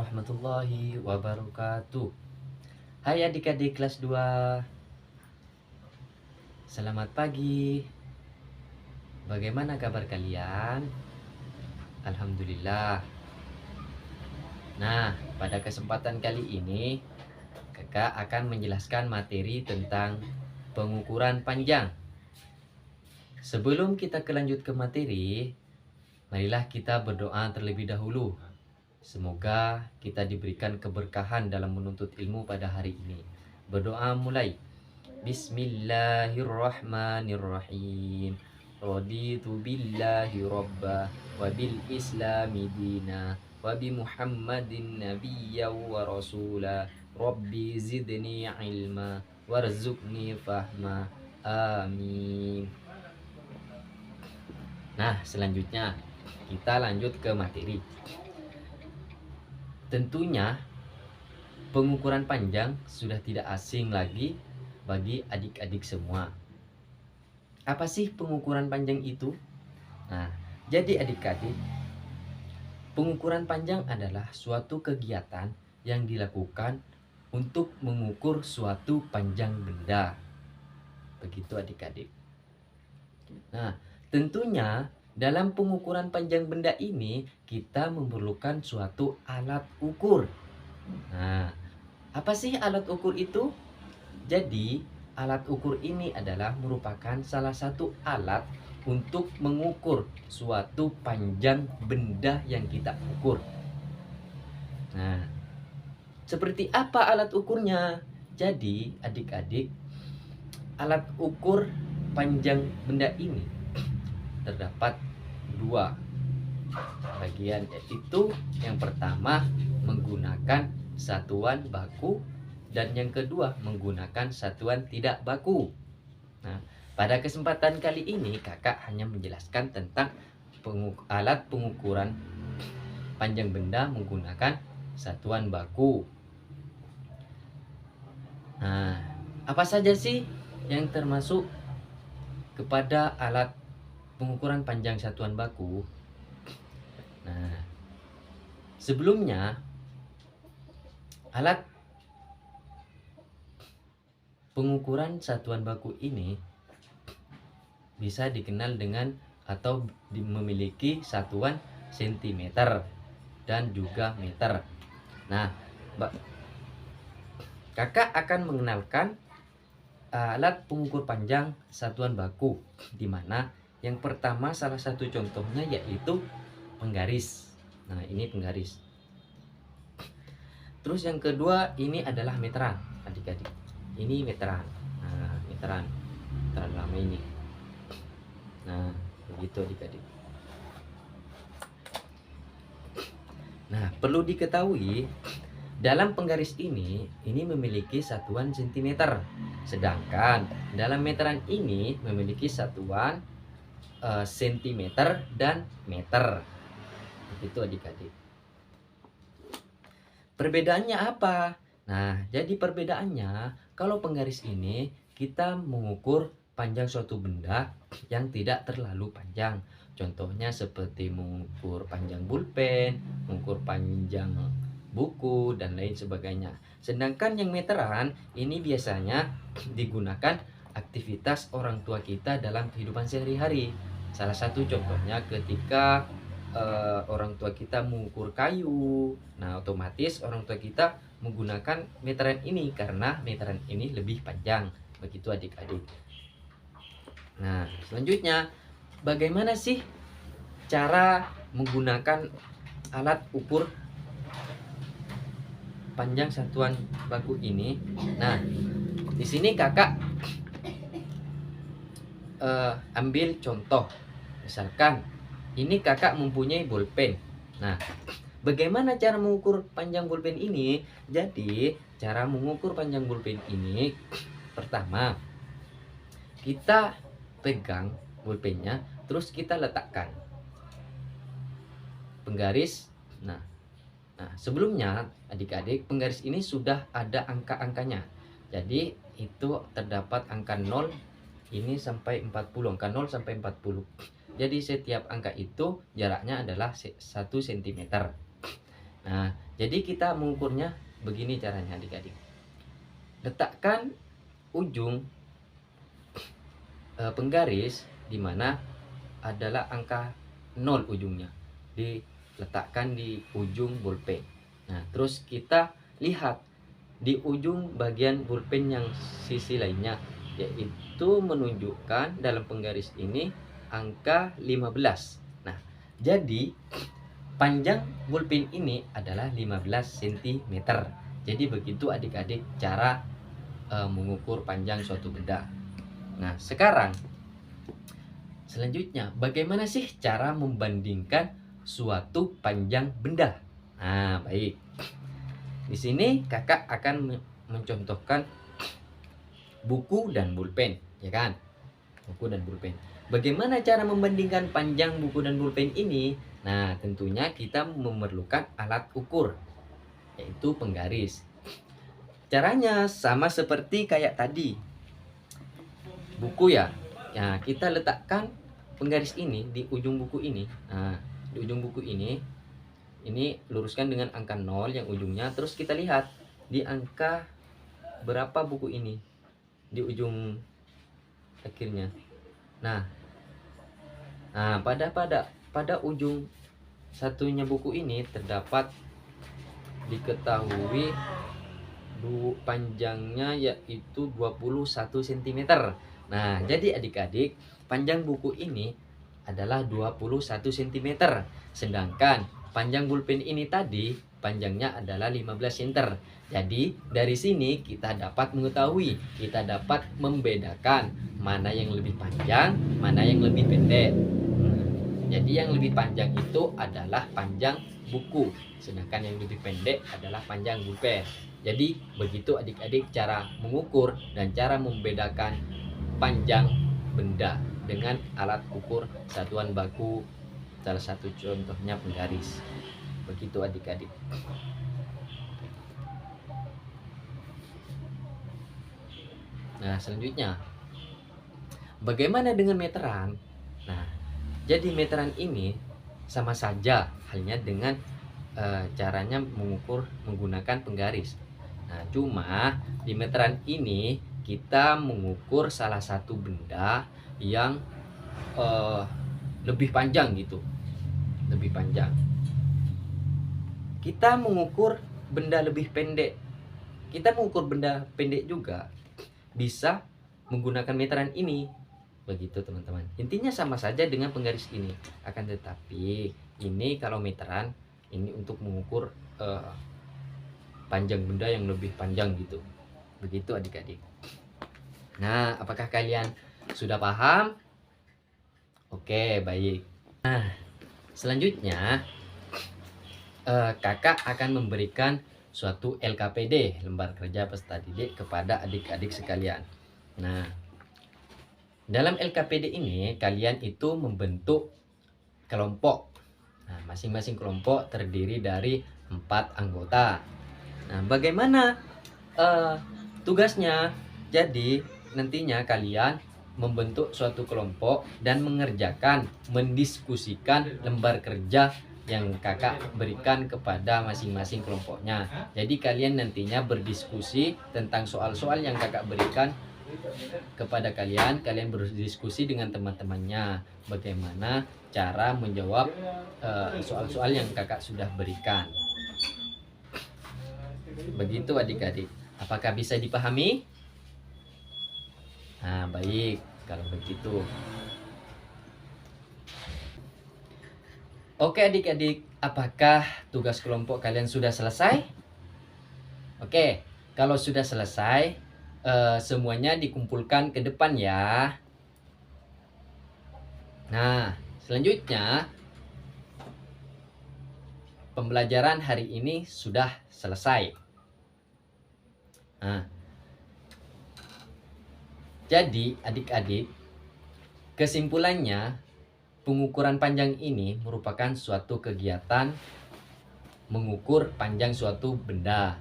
warahmatullahi wabarakatuh. Hai adik-adik kelas 2. Selamat pagi. Bagaimana kabar kalian? Alhamdulillah. Nah, pada kesempatan kali ini Kakak akan menjelaskan materi tentang pengukuran panjang. Sebelum kita lanjut ke materi, marilah kita berdoa terlebih dahulu. Semoga kita diberikan keberkahan dalam menuntut ilmu pada hari ini. Berdoa mulai. Bismillahirrahmanirrahim. Raditu billahi rabba wa bil islami dina wa bi Muhammadin nabiyya wa rasula. Rabbi zidni ilma warzuqni fahma. Amin. Nah, selanjutnya kita lanjut ke materi. Tentunya pengukuran panjang sudah tidak asing lagi bagi adik-adik semua. Apa sih pengukuran panjang itu? Nah, jadi adik-adik, pengukuran panjang adalah suatu kegiatan yang dilakukan untuk mengukur suatu panjang benda. Begitu adik-adik. Nah, tentunya dalam pengukuran panjang benda ini kita memerlukan suatu alat ukur. Nah, apa sih alat ukur itu? Jadi, alat ukur ini adalah merupakan salah satu alat untuk mengukur suatu panjang benda yang kita ukur. Nah, seperti apa alat ukurnya? Jadi, adik-adik, alat ukur panjang benda ini terdapat dua bagian, yaitu yang pertama menggunakan satuan baku dan yang kedua menggunakan satuan tidak baku. Nah, pada kesempatan kali ini kakak hanya menjelaskan tentang alat pengukuran panjang benda menggunakan satuan baku. Nah, apa saja sih yang termasuk kepada alat pengukuran panjang satuan baku? Nah, sebelumnya alat pengukuran satuan baku ini bisa dikenal dengan atau memiliki satuan sentimeter dan juga meter. Nah, kakak akan mengenalkan alat pengukur panjang satuan baku, di mana yang pertama salah satu contohnya yaitu penggaris. Nah, ini penggaris. Terus yang kedua ini adalah meteran, adik-adik. Ini meteran. Nah, meteran lama ini. Nah, begitu adik-adik. Nah, perlu diketahui dalam penggaris ini memiliki satuan sentimeter, sedangkan dalam meteran ini memiliki satuan sentimeter dan meter. Begitu adik-adik. Perbedaannya apa? Nah, jadi perbedaannya kalau penggaris ini kita mengukur panjang suatu benda yang tidak terlalu panjang. Contohnya seperti mengukur panjang pulpen, mengukur panjang buku dan lain sebagainya. Sedangkan yang meteran ini biasanya digunakan aktivitas orang tua kita dalam kehidupan sehari-hari. Salah satu contohnya ketika orang tua kita mengukur kayu. Nah, otomatis orang tua kita menggunakan meteran ini karena meteran ini lebih panjang. Begitu adik-adik. Nah, selanjutnya bagaimana sih cara menggunakan alat ukur panjang satuan baku ini? Nah, di sini kakak ambil contoh. Misalkan ini kakak mempunyai bolpen. Nah, bagaimana cara mengukur panjang bolpen ini? Jadi, cara mengukur panjang bolpen ini, pertama, kita pegang bolpennya, terus kita letakkan penggaris. Nah, sebelumnya adik-adik, penggaris ini sudah ada angka-angkanya. Jadi, itu terdapat angka 0 ini sampai 40, angka 0 sampai 40. Jadi setiap angka itu jaraknya adalah 1 cm. Nah, jadi kita mengukurnya begini caranya adik-adik. Letakkan ujung penggaris di mana adalah angka 0 ujungnya. Diletakkan di ujung bolpen. Nah, terus kita lihat di ujung bagian bolpen yang sisi lainnya, yaitu menunjukkan dalam penggaris ini angka 15. Nah, jadi panjang bolpen ini adalah 15 cm. Jadi begitu adik-adik cara mengukur panjang suatu benda. Nah, sekarang selanjutnya bagaimana sih cara membandingkan suatu panjang benda? Nah, baik. Di sini kakak akan mencontohkan buku dan pulpen, ya kan? Buku dan pulpen. Bagaimana cara membandingkan panjang buku dan pulpen ini? Nah, tentunya kita memerlukan alat ukur, yaitu penggaris. Caranya sama seperti kayak tadi. Buku ya. Nah, kita letakkan penggaris ini di ujung buku ini. Nah, di ujung buku ini luruskan dengan angka 0 yang ujungnya. Terus kita lihat di angka berapa buku ini di ujung akhirnya. Nah, pada ujung satunya buku ini terdapat diketahui panjangnya yaitu 21 cm. Nah, jadi adik-adik, panjang buku ini adalah 21 cm. Sedangkan panjang pulpen ini tadi panjangnya adalah 15 cm. Jadi dari sini kita dapat mengetahui, kita dapat membedakan mana yang lebih panjang, mana yang lebih pendek. Jadi yang lebih panjang itu adalah panjang buku, sedangkan yang lebih pendek adalah panjang pulpen. Jadi begitu adik-adik cara mengukur dan cara membedakan panjang benda dengan alat ukur satuan baku, salah satu contohnya penggaris. Begitu adik-adik. Nah, selanjutnya bagaimana dengan meteran? Nah, jadi meteran ini sama saja halnya dengan caranya mengukur menggunakan penggaris. Nah, cuma di meteran ini kita mengukur salah satu benda yang lebih panjang gitu, lebih panjang. Kita mengukur benda lebih pendek, kita mengukur benda pendek juga bisa menggunakan meteran ini. Begitu teman-teman, intinya sama saja dengan penggaris ini, akan tetapi ini kalau meteran ini untuk mengukur panjang benda yang lebih panjang gitu. Begitu adik-adik. Nah, apakah kalian sudah paham? Oke, baik. Nah, selanjutnya kakak akan memberikan suatu LKPD, lembar kerja peserta didik, kepada adik-adik sekalian. Nah, dalam LKPD ini kalian itu membentuk kelompok. Nah, masing-masing kelompok terdiri dari 4 anggota. Nah, bagaimana tugasnya? Jadi nantinya kalian membentuk suatu kelompok dan mendiskusikan lembar kerja yang kakak berikan kepada masing-masing kelompoknya. Jadi kalian nantinya berdiskusi tentang soal-soal yang kakak berikan kepada kalian. Kalian berdiskusi dengan teman-temannya bagaimana cara menjawab soal-soal yang kakak sudah berikan. Begitu adik-adik. Apakah bisa dipahami? Nah, baik kalau begitu. Oke adik-adik, apakah tugas kelompok kalian sudah selesai? Oke, kalau sudah selesai, semuanya dikumpulkan ke depan ya. Nah, selanjutnya pembelajaran hari ini sudah selesai. Nah, jadi adik-adik, kesimpulannya pengukuran panjang ini merupakan suatu kegiatan mengukur panjang suatu benda.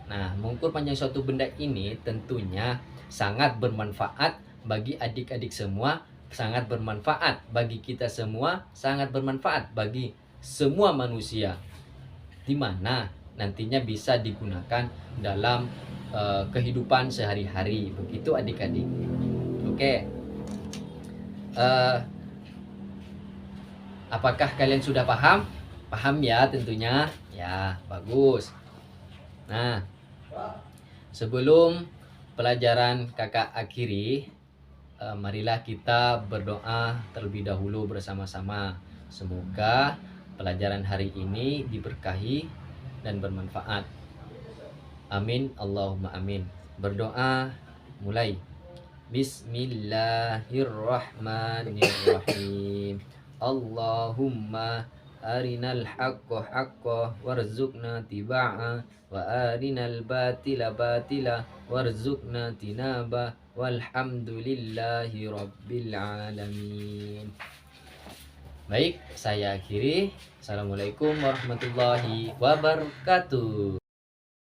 Nah, mengukur panjang suatu benda ini tentunya sangat bermanfaat bagi adik-adik semua, sangat bermanfaat bagi kita semua, sangat bermanfaat bagi semua manusia. di mana nantinya bisa digunakan dalam kehidupan sehari-hari. Begitu adik-adik. Oke. Apakah kalian sudah paham? Paham ya tentunya. Ya, bagus. Nah, sebelum pelajaran kakak akhiri, marilah kita berdoa terlebih dahulu bersama-sama. Semoga pelajaran hari ini diberkahi dan bermanfaat. Amin, Allahumma amin. Berdoa mulai. Bismillahirrahmanirrahim. Allahumma arinal haqqa haqqa warzuqna tiba'a wa arinal batila batila warzuqna tinaba walhamdulillahi rabbil alamin. Baik, saya akhiri. Assalamualaikum warahmatullahi wabarakatuh.